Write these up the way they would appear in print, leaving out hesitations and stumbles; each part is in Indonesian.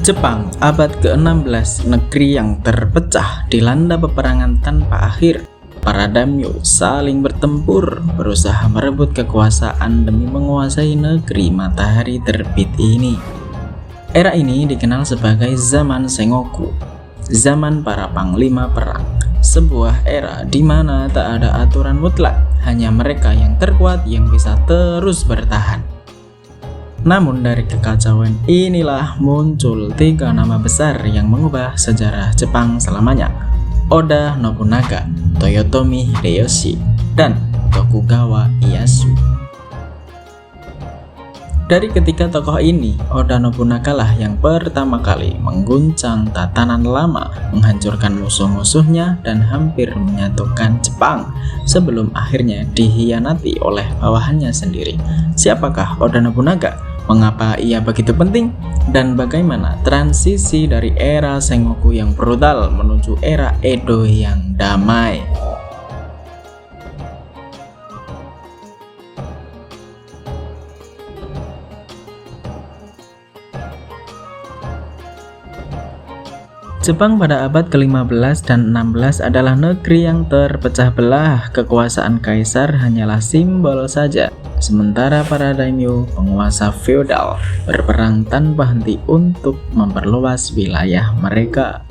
Jepang, abad ke-16, negeri yang terpecah dilanda peperangan tanpa akhir. Para daimyo saling bertempur, berusaha merebut kekuasaan demi menguasai negeri matahari terbit ini. Era ini dikenal sebagai zaman Sengoku, zaman para panglima perang. Sebuah era di mana tak ada aturan mutlak, hanya mereka yang terkuat yang bisa terus bertahan. Namun dari kekacauan inilah muncul 3 nama besar yang mengubah sejarah Jepang selamanya: Oda Nobunaga, Toyotomi Hideyoshi, dan Tokugawa Ieyasu. Dari ketiga tokoh ini, Oda Nobunaga lah yang pertama kali mengguncang tatanan lama, menghancurkan musuh-musuhnya dan hampir menyatukan Jepang sebelum akhirnya dikhianati oleh bawahannya sendiri. Siapakah Oda Nobunaga? Mengapa ia begitu penting? Dan bagaimana transisi dari era Sengoku yang brutal menuju era Edo yang damai? Jepang pada abad ke-15 dan 16 adalah negeri yang terpecah belah. Kekuasaan kaisar hanyalah simbol saja, sementara para daimyo, penguasa feodal, berperang tanpa henti untuk memperluas wilayah mereka.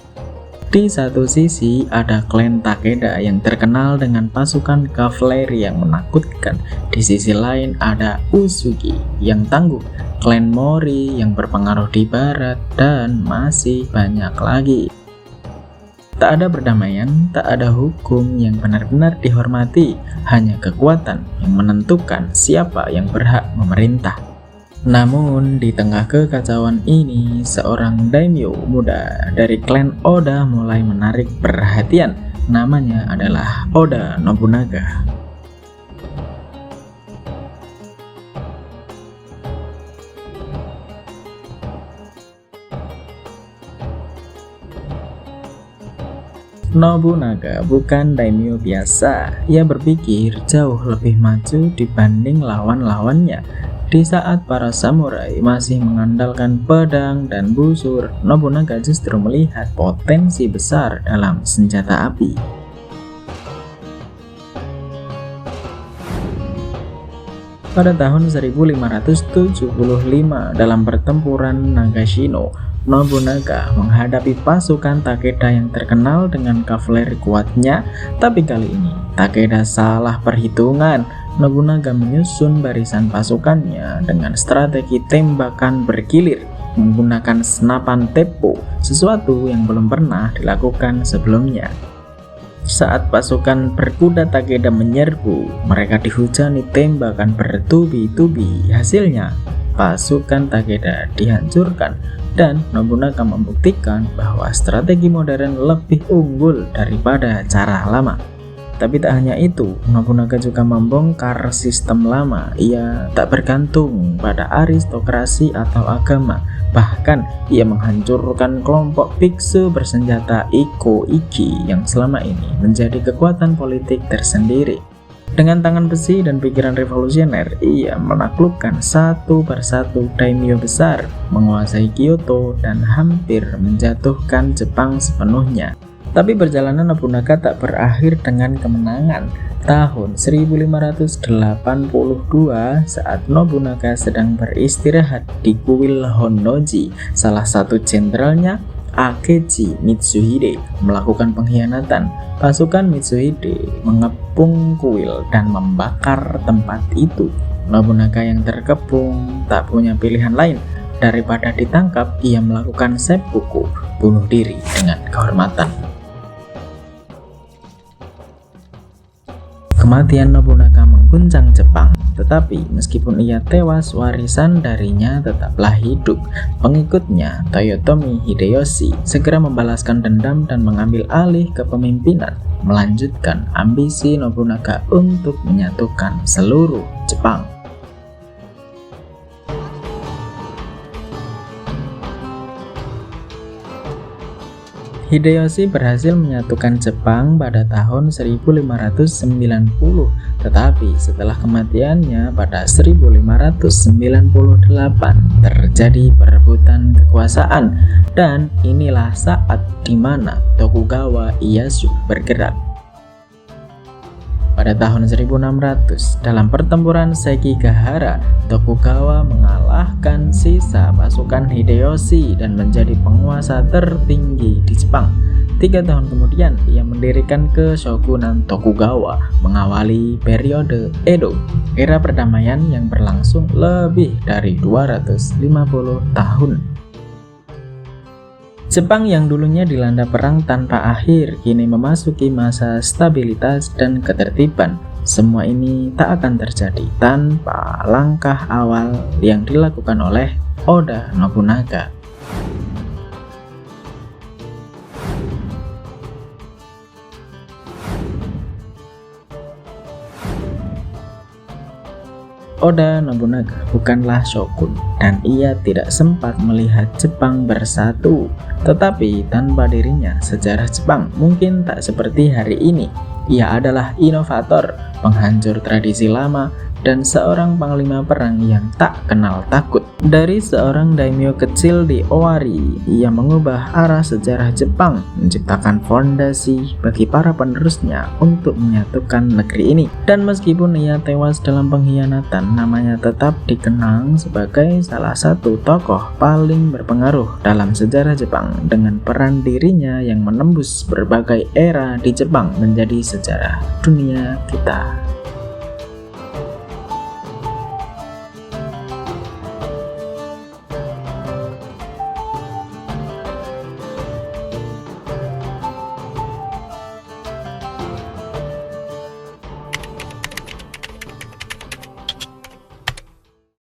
Di satu sisi ada klan Takeda yang terkenal dengan pasukan kavaleri yang menakutkan. Di sisi lain ada Uesugi yang tangguh, klan Mori yang berpengaruh di barat, dan masih banyak lagi. Tak ada perdamaian, tak ada hukum yang benar-benar dihormati, hanya kekuatan yang menentukan siapa yang berhak memerintah. Namun di tengah kekacauan ini, seorang daimyo muda dari klan Oda mulai menarik perhatian. Namanya adalah Oda Nobunaga. Nobunaga bukan daimyo biasa. Ia berpikir jauh lebih maju dibanding lawan-lawannya. Di saat para samurai masih mengandalkan pedang dan busur, Nobunaga justru melihat potensi besar dalam senjata api. Pada tahun 1575 dalam pertempuran Nagashino, Nobunaga menghadapi pasukan Takeda yang terkenal dengan kavaleri kuatnya, tapi kali ini Takeda salah perhitungan. Nobunaga menyusun barisan pasukannya dengan strategi tembakan bergilir menggunakan senapan teppo, sesuatu yang belum pernah dilakukan sebelumnya. Saat pasukan berkuda Takeda menyerbu, mereka dihujani tembakan bertubi-tubi. Hasilnya, pasukan Takeda dihancurkan dan Nobunaga membuktikan bahwa strategi modern lebih unggul daripada cara lama. Tapi tak hanya itu, Nobunaga juga membongkar sistem lama. Ia tak bergantung pada aristokrasi atau agama. Bahkan, ia menghancurkan kelompok biksu bersenjata Iko-Iki yang selama ini menjadi kekuatan politik tersendiri. Dengan tangan besi dan pikiran revolusioner, ia menaklukkan satu persatu daimyo besar, menguasai Kyoto, dan hampir menjatuhkan Jepang sepenuhnya. Tapi perjalanan Nobunaga tak berakhir dengan kemenangan. Tahun 1582, saat Nobunaga sedang beristirahat di kuil Honnoji, salah satu jenderalnya, Akechi Mitsuhide, melakukan pengkhianatan. Pasukan Mitsuhide mengepung kuil dan membakar tempat itu. Nobunaga yang terkepung tak punya pilihan lain. Daripada ditangkap, ia melakukan seppuku, bunuh diri dengan kehormatan. Kematian Nobunaga mengguncang Jepang, tetapi meskipun ia tewas, warisan darinya tetaplah hidup. Pengikutnya, Toyotomi Hideyoshi, segera membalaskan dendam dan mengambil alih kepemimpinan, melanjutkan ambisi Nobunaga untuk menyatukan seluruh Jepang. Hideyoshi berhasil menyatukan Jepang pada tahun 1590, tetapi setelah kematiannya pada 1598 terjadi perebutan kekuasaan, dan inilah saat di mana Tokugawa Ieyasu bergerak. Pada tahun 1600, dalam pertempuran Sekigahara, Tokugawa mengalahkan sisa pasukan Hideyoshi dan menjadi penguasa tertinggi di Jepang. 3 tahun kemudian, ia mendirikan Keshogunan Tokugawa, mengawali periode Edo, era perdamaian yang berlangsung lebih dari 250 tahun. Jepang yang dulunya dilanda perang tanpa akhir kini memasuki masa stabilitas dan ketertiban. Semua ini tak akan terjadi tanpa langkah awal yang dilakukan oleh Oda Nobunaga. Oda Nobunaga bukanlah shogun, dan ia tidak sempat melihat Jepang bersatu. Tetapi tanpa dirinya, sejarah Jepang mungkin tak seperti hari ini. Ia adalah inovator, penghancur tradisi lama, dan seorang panglima perang yang tak kenal takut. Dari seorang daimyo kecil di Owari, ia mengubah arah sejarah Jepang, menciptakan fondasi bagi para penerusnya untuk menyatukan negeri ini. Dan meskipun ia tewas dalam pengkhianatan, namanya tetap dikenang sebagai salah satu tokoh paling berpengaruh dalam sejarah Jepang, dengan peran dirinya yang menembus berbagai era di Jepang menjadi sejarah dunia kita.